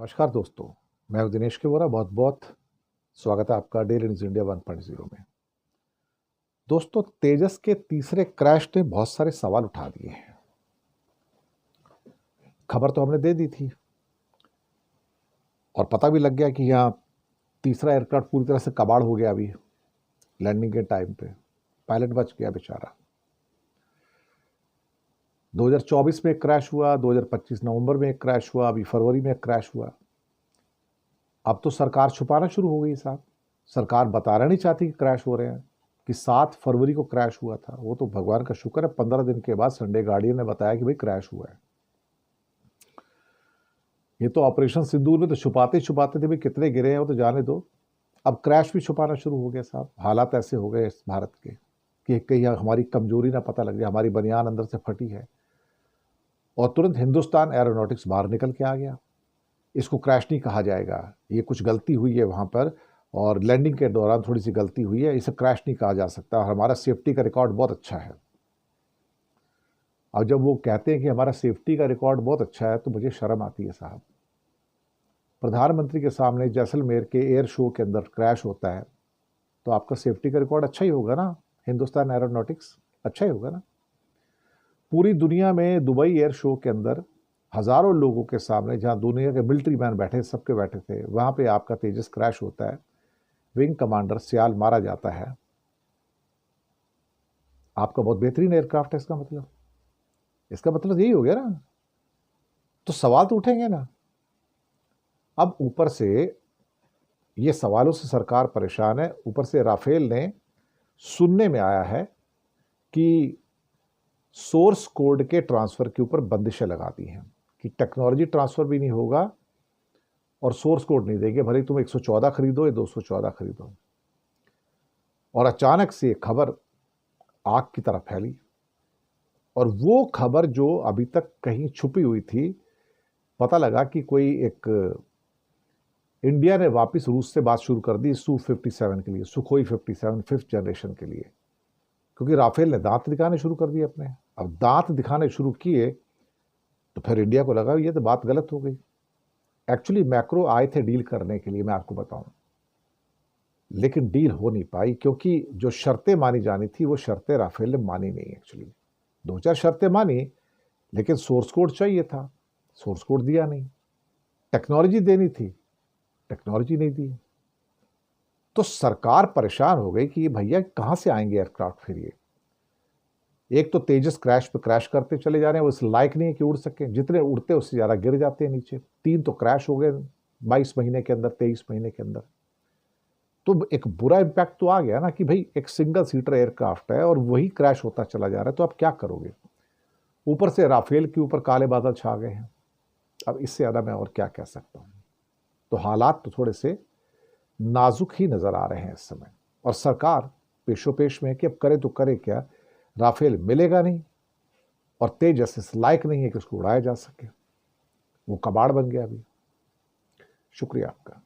नमस्कार दोस्तों, मैं हूं दिनेश के वोरा। बहुत बहुत स्वागत है आपका डेली न्यूज इंडिया 1.0 में। दोस्तों, तेजस के तीसरे क्रैश ने बहुत सारे सवाल उठा दिए हैं। खबर तो हमने दे दी थी और पता भी लग गया कि यहाँ तीसरा एयरक्राफ्ट पूरी तरह से कबाड़ हो गया। अभी लैंडिंग के टाइम पे पायलट बच गया बेचारा। 2024 में एक क्रैश हुआ, 2025 नवंबर में एक क्रैश हुआ, अभी फरवरी में एक क्रैश हुआ। अब तो सरकार छुपाना शुरू हो गई साहब। सरकार बताना नहीं चाहती कि क्रैश हो रहे हैं, कि 7 फरवरी को क्रैश हुआ था। वो तो भगवान का शुक्र है, 15 दिन के बाद संडे गार्डियन ने बताया कि भाई क्रैश हुआ है। ये तो ऑपरेशन सिंदूर में तो छुपाते छुपाते थे भाई कितने गिरे हैं वो तो जाने दो। अब क्रैश भी छुपाना शुरू हो गया साहब। हालात ऐसे हो गए इस भारत के कि कहीं हमारी कमजोरी ना पता लग जाए, हमारी बनियान अंदर से फटी है। और तुरंत हिंदुस्तान एरोनॉटिक्स बाहर निकल के आ गया। इसको क्रैश नहीं कहा जाएगा, ये कुछ गलती हुई है वहाँ पर और लैंडिंग के दौरान थोड़ी सी गलती हुई है, इसे क्रैश नहीं कहा जा सकता। और हमारा सेफ्टी का रिकॉर्ड बहुत अच्छा है। और जब वो कहते हैं कि हमारा सेफ्टी का रिकॉर्ड बहुत अच्छा है तो मुझे शर्म आती है साहब। प्रधानमंत्री के सामने जैसलमेर के एयर शो के अंदर क्रैश होता है तो आपका सेफ्टी का रिकॉर्ड अच्छा ही होगा ना। हिंदुस्तान एरोनॉटिक्स अच्छा ही होगा ना। पूरी दुनिया में दुबई एयर शो के अंदर हजारों लोगों के सामने, जहां दुनिया के मिलिट्री मैन बैठे, सबके बैठे थे, वहां पे आपका तेजस क्रैश होता है। विंग कमांडर सियाल मारा जाता है। आपका बहुत बेहतरीन एयरक्राफ्ट है, इसका मतलब यही हो गया ना। तो सवाल तो उठेंगे ना। अब ऊपर से ये सवालों से सरकार परेशान है, ऊपर से राफेल ने सुनने में आया है कि सोर्स कोड के ट्रांसफर के ऊपर बंदिशें लगा दी हैं, कि टेक्नोलॉजी ट्रांसफर भी नहीं होगा और सोर्स कोड नहीं देंगे, भले तुम 114 खरीदो या 214 खरीदो। और अचानक से खबर आग की तरह फैली। और वो खबर जो अभी तक कहीं छुपी हुई थी, पता लगा कि कोई एक इंडिया ने वापस रूस से बात शुरू कर दी Su-57 के लिए, सुखोई 57 5th जनरेशन के लिए। क्योंकि राफेल ने दांत दिखाने शुरू कर दिए अपने। अब दांत दिखाने शुरू किए तो फिर इंडिया को लगा ये तो बात गलत हो गई। एक्चुअली मैक्रो आए थे डील करने के लिए, मैं आपको बताऊं, लेकिन डील हो नहीं पाई क्योंकि जो शर्तें मानी जानी थी वो शर्तें राफेल ने मानी नहीं। एक्चुअली 2-4 शर्तें मानी, लेकिन सोर्स कोड चाहिए था, सोर्स कोड दिया नहीं। टेक्नोलॉजी देनी थी, टेक्नोलॉजी नहीं दी। तो सरकार परेशान हो गई कि ये भैया कहां से आएंगे एयरक्राफ्ट फिर ये। एक तो तेजस क्रैश पे क्रैश करते चले जा रहे हैं, वो इस लायक नहीं है कि उड़ सके। जितने उड़ते उससे ज्यादा गिर जाते हैं नीचे। 3 तो क्रैश हो गए 22 महीने के अंदर, 23 महीने के अंदर। तो एक बुरा इंपैक्ट तो आ गया ना कि भाई एक सिंगल सीटर एयरक्राफ्ट है और वही क्रैश होता चला जा रहा है, तो आप क्या करोगे। ऊपर से राफेल के ऊपर काले बादल छा गए हैं। अब इससे ज्यादा मैं और क्या कह सकता हूं। तो हालात तो थोड़े से नाजुक ही नजर आ रहे हैं इस समय। और सरकार पेशोपेश में है कि अब करे तो करे क्या। राफेल मिलेगा नहीं और तेजस इस लायक नहीं है कि उसको उड़ाया जा सके। वो कबाड़ बन गया अभी। शुक्रिया आपका।